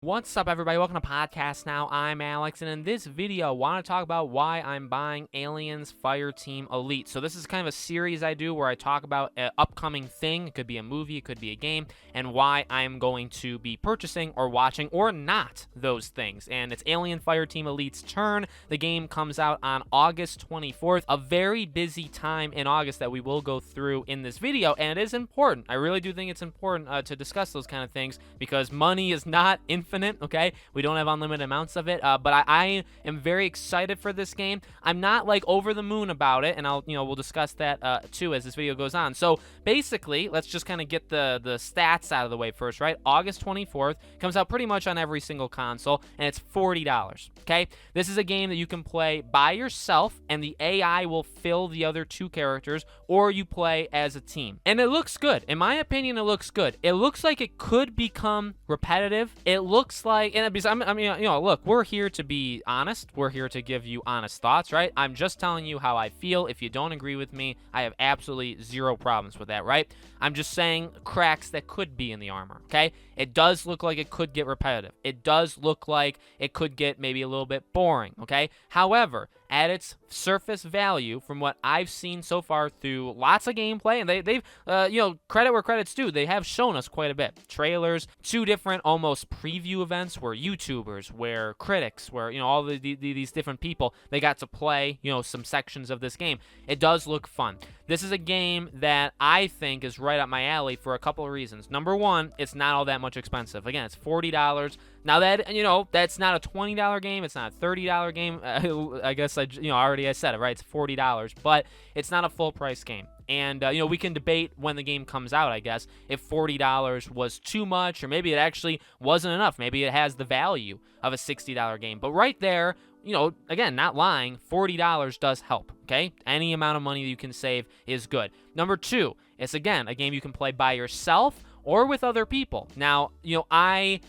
What's up, everybody? Welcome to Podcast Now. I'm Alex, and in this video, I want to talk about why I'm buying Aliens Fireteam Elite. So this is kind of a series I do where I talk about an upcoming thing. It could be a movie, it could be a game, and why I'm going to be purchasing or watching or not those things. And it's Alien Fireteam Elite's turn. The game comes out on August 24th, a very busy time in August that we will go through in this video, and it is important. I really do think it's important to discuss those kind of things because money is not infinite. Okay, we don't have unlimited amounts of it, but I am very excited for this game. I'm not like over the moon about it, and we'll discuss that too as this video goes on. So basically, let's just kind of get the stats out of the way first, right? August 24th comes out pretty much on every single console, and it's $40. Okay, this is a game that you can play by yourself, and the AI will fill the other two characters, or you play as a team, and it looks good. In my opinion, it looks good. It looks like it could become repetitive. It looks like, and look, we're here to be honest. We're here to give you honest thoughts, right? I'm just telling you how I feel. If you don't agree with me, I have absolutely zero problems with that, right? I'm just saying cracks that could be in the armor, okay? It does look like it could get repetitive. It does look like it could get maybe a little bit boring, okay? However, at its surface value, from what I've seen so far through lots of gameplay, and they've credit where credit's due, they have shown us quite a bit. Trailers, two different almost preview events where YouTubers, where critics, where all these different people, they got to play some sections of this game. It does look fun. This is a game that I think is right up my alley for a couple of reasons. Number one, it's not all that much expensive. Again, it's $40. Now that that's not a $20 game, it's not a $30 game. I guess I said it, right? It's $40, but it's not a full price game. And, we can debate when the game comes out, I guess, if $40 was too much or maybe it actually wasn't enough. Maybe it has the value of a $60 game. But right there, again, not lying, $40 does help, okay? Any amount of money you can save is good. Number two, it's, again, a game you can play by yourself or with other people. Now, I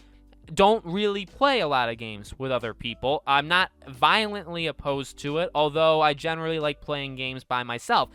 don't really play a lot of games with other people. I'm not violently opposed to it, although I generally like playing games by myself.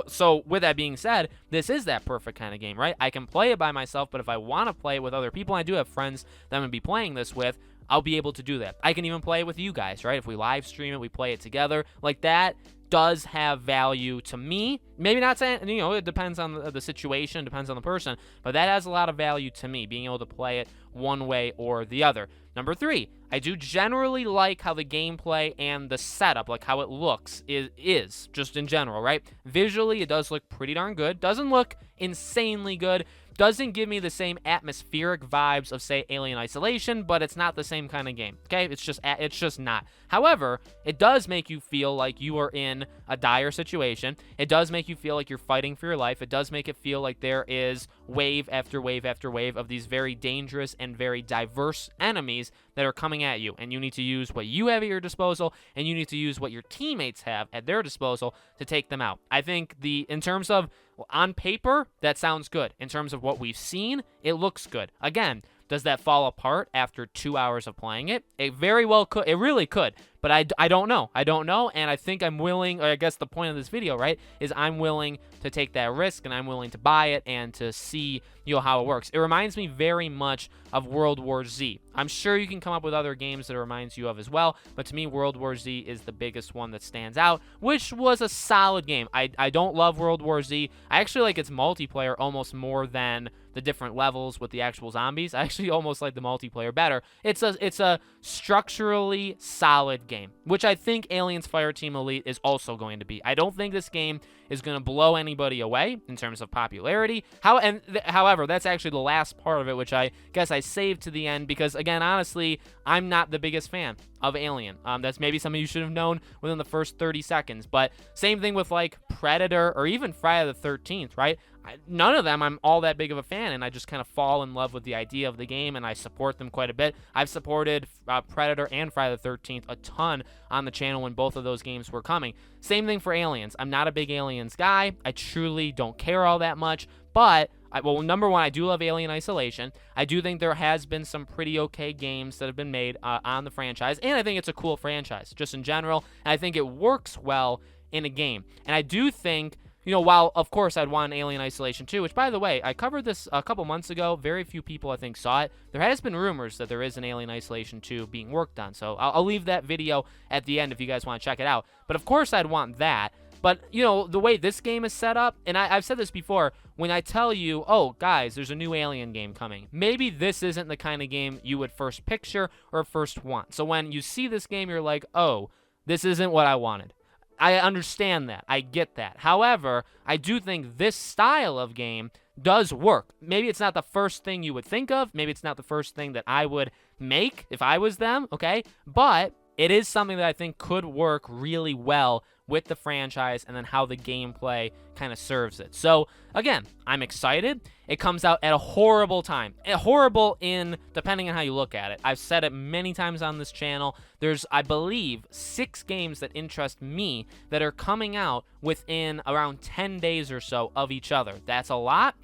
So with that being said, this is that perfect kind of game, right? I can play it by myself, but if I want to play it with other people, and I do have friends that I'm going to be playing this with, I'll be able to do that. I can even play it with you guys, right? If we live stream it, we play it together. Like, that does have value to me. Maybe not saying, it depends on the situation, depends on the person, but that has a lot of value to me, being able to play it one way or the other. Number three, I do generally like how the gameplay and the setup, like how it looks, is just in general, right? Visually, it does look pretty darn good. Doesn't look insanely good. Doesn't give me the same atmospheric vibes of, say, Alien Isolation, but it's not the same kind of game, okay? It's just not. However, it does make you feel like you are in a dire situation. It does make you feel like you're fighting for your life. It does make it feel like there is wave after wave after wave of these very dangerous and very diverse enemies that are coming at you, and you need to use what you have at your disposal, and you need to use what your teammates have at their disposal to take them out. I think in terms of on paper, that sounds good. In terms of what we've seen, it looks good. Again, does that fall apart after 2 hours of playing it? It very well could. It really could. But I don't know. I don't know, and I think I'm willing, or I guess the point of this video, right, is I'm willing to take that risk, and I'm willing to buy it and to see, how it works. It reminds me very much of World War Z. I'm sure you can come up with other games that it reminds you of as well, but to me, World War Z is the biggest one that stands out, which was a solid game. I don't love World War Z. I actually like its multiplayer almost more than the different levels with the actual zombies. I actually almost like the multiplayer better. It's a structurally solid game, which I think Aliens Fireteam Elite is also going to be. I don't think this game is going to blow anybody away in terms of popularity. However, that's actually the last part of it, which I guess I saved to the end because, again, honestly, I'm not the biggest fan of Alien. That's maybe something you should have known within the first 30 seconds. But same thing with, like, Predator or even Friday the 13th, right? None of them I'm all that big of a fan, and I just kind of fall in love with the idea of the game, and I support them quite a bit. I've supported Predator and Friday the 13th a ton on the channel when both of those games were coming. Same thing for Aliens. I'm not a big Aliens guy. I truly don't care all that much, but number one, I do love Alien Isolation. I do think there has been some pretty okay games that have been made on the franchise, and I think it's a cool franchise just in general, and I think it works well in a game. And I do think while of course I'd want Alien Isolation 2, which by the way, I covered this a couple months ago. Very few people I think saw it. There has been rumors that there is an Alien Isolation 2 being worked on, so I'll leave that video at the end if you guys want to check it out. But of course I'd want that. But, the way this game is set up, and I've said this before, when I tell you, oh, guys, there's a new Alien game coming, maybe this isn't the kind of game you would first picture or first want. So when you see this game, you're like, oh, this isn't what I wanted. I understand that. I get that. However, I do think this style of game does work. Maybe it's not the first thing you would think of. Maybe it's not the first thing that I would make if I was them, okay? But it is something that I think could work really well with the franchise and then how the gameplay kind of serves it. So, again, I'm excited. It comes out at a horrible time. Horrible depending on how you look at it. I've said it many times on this channel. There's, I believe, 6 games that interest me that are coming out within around 10 days or so of each other. That's a lot.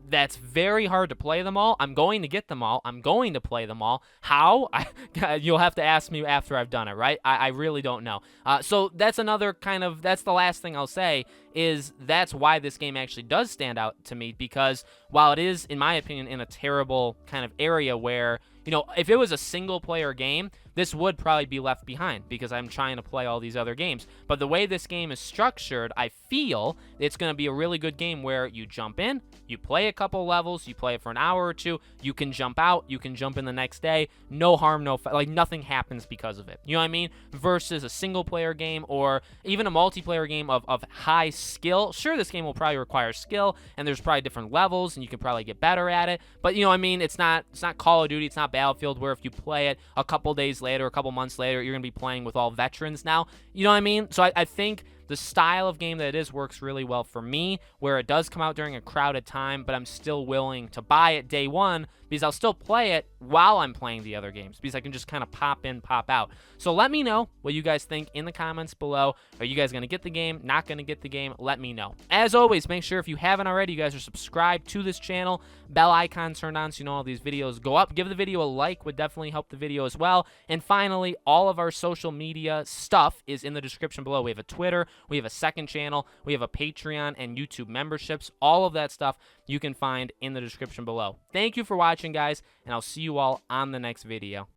That's very hard to play them all. I'm going to get them all. I'm going to play them all. How? You'll have to ask me after I've done it, right? I really don't know. So that's another that's the last thing I'll say is that's why this game actually does stand out to me, because while it is, in my opinion, in a terrible kind of area where, if it was a single-player game, this would probably be left behind because I'm trying to play all these other games. But the way this game is structured, I feel it's going to be a really good game where you jump in, you play a couple levels, you play it for an hour or two, you can jump out, you can jump in the next day, no harm, nothing happens because of it. You know what I mean? Versus a single-player game or even a multiplayer game of high skill. Sure, this game will probably require skill, and there's probably different levels, and you can probably get better at it. But it's not Call of Duty, it's not Battlefield, where if you play it a couple days later, a couple months later, you're going to be playing with all veterans now. You know what I mean? So I think the style of game that it is works really well for me, where it does come out during a crowded time, but I'm still willing to buy it day one because I'll still play it while I'm playing the other games because I can just kind of pop in, pop out. So let me know what you guys think in the comments below. Are you guys going to get the game? Not going to get the game? Let me know. As always, make sure if you haven't already, you guys are subscribed to this channel. Bell icon turned on so you know all these videos go up. Give the video a like, would definitely help the video as well. And finally, all of our social media stuff is in the description below. We have a Twitter, we have a second channel, we have a Patreon and YouTube memberships. All of that stuff you can find in the description below. Thank you for watching, guys, and I'll see you all on the next video.